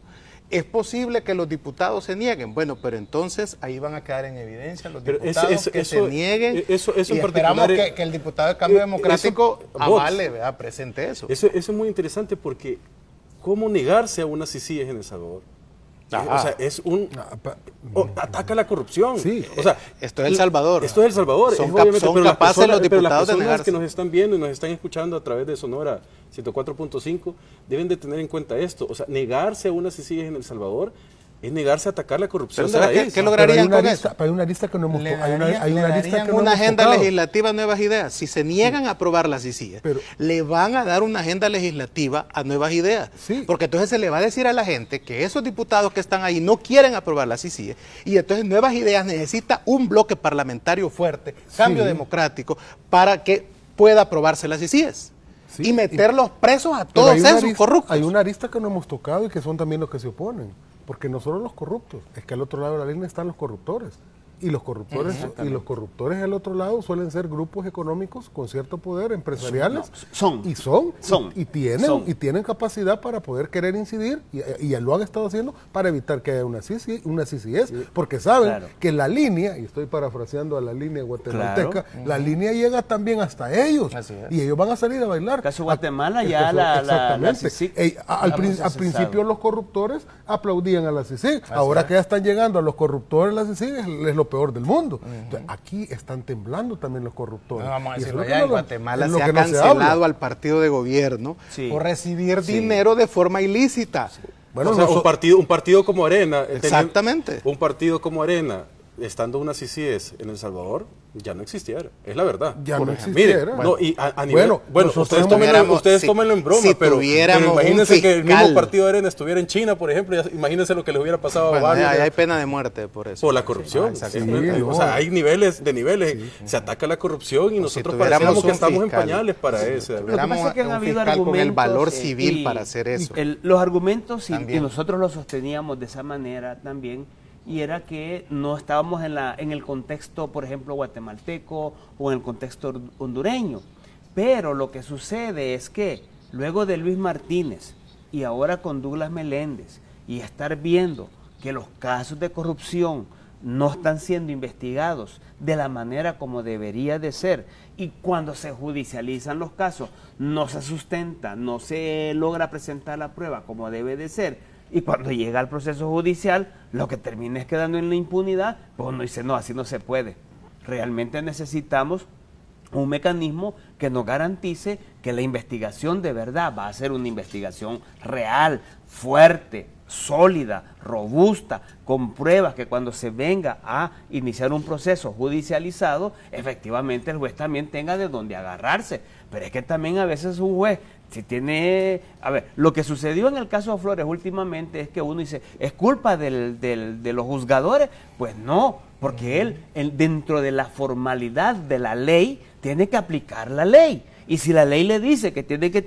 ¿Es posible que los diputados se nieguen? Bueno, pero entonces ahí van a quedar en evidencia los diputados que se nieguen, y esperamos que el diputado de Cambio Democrático avale, ¿verdad?, presente eso. Eso es muy interesante, porque ¿cómo negarse a una CICIES en El Salvador? O sea, es un... ataca la corrupción. Sí, o sea, esto es El Salvador. Esto es El Salvador. Son capaces los diputados de negarse. Pero las personas que nos están viendo y nos están escuchando a través de Sonora 104.5 deben de tener en cuenta esto. O sea, negarse a una CICIES en El Salvador es negarse a atacar la corrupción de raíz. ¿Qué lograrían con eso? Hay una lista que no hemos tocado. Una agenda legislativa, Nuevas Ideas. Si se niegan a aprobar las CICIES, le van a dar una agenda legislativa a Nuevas Ideas. Sí. Porque entonces se le va a decir a la gente que esos diputados que están ahí no quieren aprobar las CICIES, y entonces Nuevas Ideas necesita un bloque parlamentario fuerte, Cambio Democrático, para que pueda aprobarse las CICIES. Sí, y meterlos presos a todos esos corruptos. Hay una arista que no hemos tocado y que son también los que se oponen. Porque no solo los corruptos, es que al otro lado de la línea están los corruptores. Y los corruptores al otro lado suelen ser grupos económicos con cierto poder, empresariales. Y tienen capacidad para poder querer incidir, y lo han estado haciendo para evitar que haya una CICIES, porque saben que la línea, y estoy parafraseando a la línea guatemalteca, la línea llega también hasta ellos, y ellos van a salir a bailar. Caso Guatemala ya al principio los corruptores aplaudían a la CICIES, ahora que ya están llegando a los corruptores la CICIES, es lo peor del mundo. Entonces, aquí están temblando también los corruptores. No, vamos a decirlo, ya en Guatemala se ha cancelado al partido de gobierno por recibir dinero de forma ilícita. Bueno, o sea, un partido como Arena. Exactamente. Un partido como Arena, estando una CICIES en El Salvador, ya no existiera, es la verdad. Ya no existiera. Mire, no, y a nivel, ustedes tómenlo en broma, pero imagínense que el mismo partido de Arena estuviera en China, por ejemplo, imagínense lo que les hubiera pasado a varios. Hay pena de muerte por eso. Por la corrupción. O sea, hay niveles, se ataca la corrupción, y nosotros parecemos que estamos en pañales para eso. Lo que pasa es que han habido argumentos con el valor civil para hacer eso. Los argumentos, y nosotros los sosteníamos de esa manera también, y era que no estábamos en el contexto, por ejemplo, guatemalteco o en el contexto hondureño. Pero lo que sucede es que luego de Luis Martínez y ahora con Douglas Meléndez, y estar viendo que los casos de corrupción no están siendo investigados de la manera como debería de ser, y cuando se judicializan los casos no se sustenta, no se logra presentar la prueba como debe de ser, y cuando llega al proceso judicial, lo que termina es quedando en la impunidad, pues uno dice, no, así no se puede. Realmente necesitamos un mecanismo que nos garantice que la investigación de verdad va a ser una investigación real, fuerte, sólida, robusta, con pruebas, que cuando se venga a iniciar un proceso judicializado, efectivamente el juez también tenga de dónde agarrarse. Pero es que también a veces un juez, si tiene... A ver, lo que sucedió en el caso de Flores últimamente es que uno dice, ¿es culpa de los juzgadores? Pues no, porque él dentro de la formalidad de la ley tiene que aplicar la ley. Y si la ley le dice que tiene que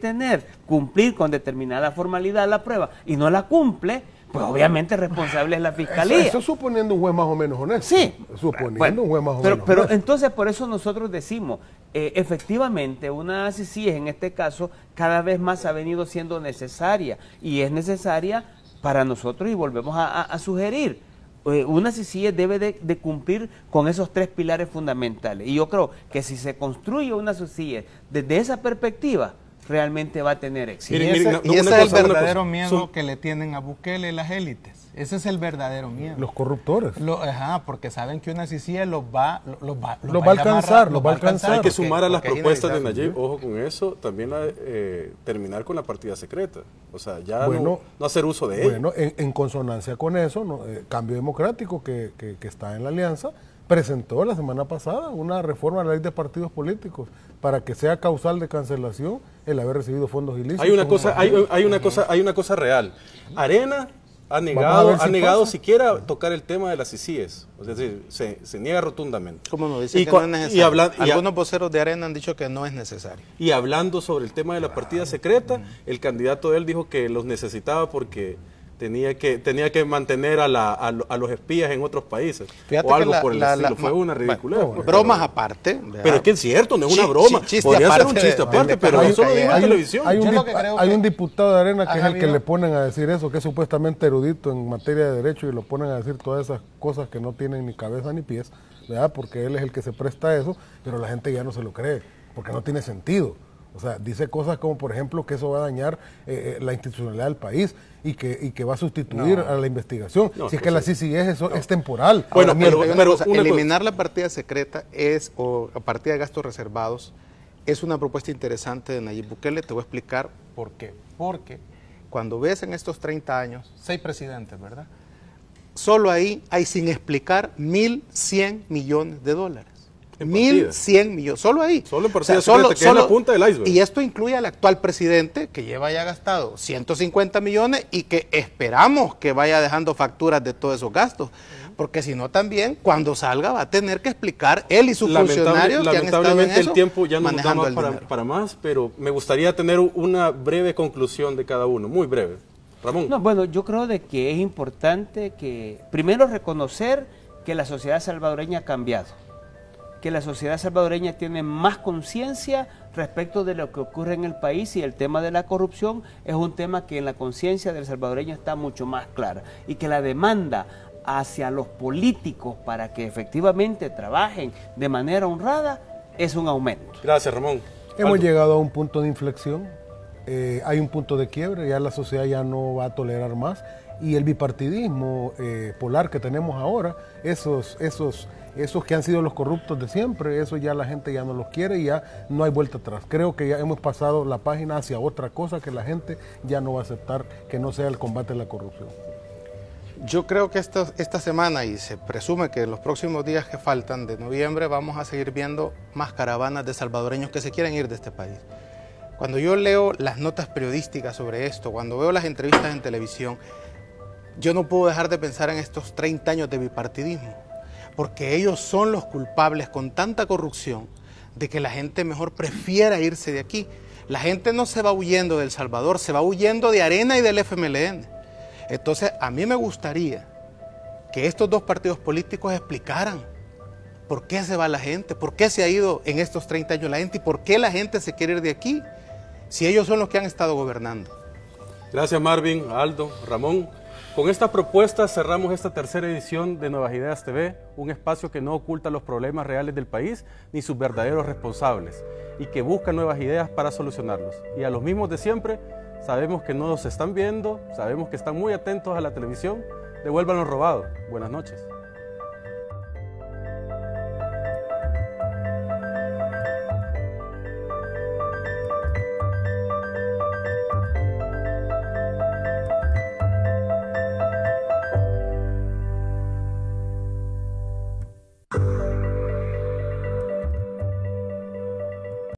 cumplir con determinada formalidad la prueba y no la cumple, pues obviamente responsable es la fiscalía. Eso suponiendo un juez más o menos honesto. Sí. Suponiendo un juez más o menos pero honesto. entonces por eso nosotros decimos, efectivamente una CICIES en este caso cada vez más ha venido siendo necesaria, y es necesaria para nosotros, y volvemos a sugerir una CICIE debe de cumplir con esos 3 pilares fundamentales. Y yo creo que si se construye una CICIE desde esa perspectiva, realmente va a tener éxito. Y ese es el verdadero miedo que le tienen a Bukele las élites. Ese es el verdadero miedo. Los corruptores. Porque saben que una CICIE los va a alcanzar. Hay que sumar a las propuestas de Nayib, ojo con eso, también terminar con la partida secreta. O sea, ya no hacer uso de ella. Bueno, en consonancia con eso, Cambio Democrático, que está en la alianza, presentó la semana pasada una reforma a la ley de partidos políticos para que sea causal de cancelación el haber recibido fondos ilícitos. Hay una cosa real. Arena ha negado siquiera tocar el tema de las CICIES, es decir, se niega rotundamente. ¿Cómo no? Dice que no es necesario. Algunos voceros de Arena han dicho que no es necesario. Y hablando sobre el tema de la partida secreta, el candidato de él dijo que los necesitaba porque tenía que mantener a los espías en otros países. Fíjate o algo por el estilo. Fue una ridiculez. Bromas aparte. Pero es que es cierto, no es una broma. Podría ser un chiste aparte, pero eso lo dijo en televisión. Hay un diputado de Arena que es el que le ponen a decir eso, que es supuestamente erudito en materia de derecho, y lo ponen a decir todas esas cosas que no tienen ni cabeza ni pies, ¿verdad? Porque él es el que se presta a eso, pero la gente ya no se lo cree, porque no tiene sentido. O sea, dice cosas como, por ejemplo, que eso va a dañar la institucionalidad del país y que va a sustituir a la investigación. Si es que la CICIE es temporal. Bueno, pero eliminar la partida secreta o partida de gastos reservados es una propuesta interesante de Nayib Bukele. Te voy a explicar por qué. Porque cuando ves en estos 30 años, 6 presidentes, ¿verdad? Solo ahí hay, sin explicar, 1.100 millones de dólares. 1.100 millones, solo ahí. Solo en partida secreta, que es la punta del iceberg. Y esto incluye al actual presidente, que lleva ya gastado 150 millones y que esperamos que vaya dejando facturas de todos esos gastos. Porque si no también, cuando salga, va a tener que explicar él y sus funcionarios que han estado en eso, el tiempo ya no nos da más para más, pero me gustaría tener una breve conclusión de cada uno, muy breve. Ramón. No, bueno, yo creo de que es importante que primero reconocer que la sociedad salvadoreña ha cambiado, que la sociedad salvadoreña tiene más conciencia respecto de lo que ocurre en el país, y el tema de la corrupción es un tema que en la conciencia del salvadoreño está mucho más clara, y que la demanda hacia los políticos para que efectivamente trabajen de manera honrada es un aumento. Gracias, Ramón. Hemos llegado a un punto de inflexión, hay un punto de quiebre, ya la sociedad ya no va a tolerar más, y el bipartidismo polar que tenemos ahora, esos que han sido los corruptos de siempre, eso ya la gente ya no los quiere y ya no hay vuelta atrás. Creo que ya hemos pasado la página hacia otra cosa que la gente ya no va a aceptar, que no sea el combate a la corrupción. Yo creo que esta semana, y se presume que en los próximos días que faltan de noviembre, vamos a seguir viendo más caravanas de salvadoreños que se quieren ir de este país. Cuando yo leo las notas periodísticas sobre esto, cuando veo las entrevistas en televisión, yo no puedo dejar de pensar en estos 30 años de bipartidismo, porque ellos son los culpables con tanta corrupción de que la gente mejor prefiera irse de aquí. La gente no se va huyendo de El Salvador, se va huyendo de Arena y del FMLN. Entonces, a mí me gustaría que estos dos partidos políticos explicaran por qué se va la gente, por qué se ha ido en estos 30 años la gente y por qué la gente se quiere ir de aquí, si ellos son los que han estado gobernando. Gracias, Marvin, Aldo, Ramón. Con esta propuesta cerramos esta tercera edición de Nuevas Ideas TV, un espacio que no oculta los problemas reales del país ni sus verdaderos responsables, y que busca nuevas ideas para solucionarlos. Y a los mismos de siempre, sabemos que no nos están viendo, sabemos que están muy atentos a la televisión. Devuelvan lo robado. Buenas noches.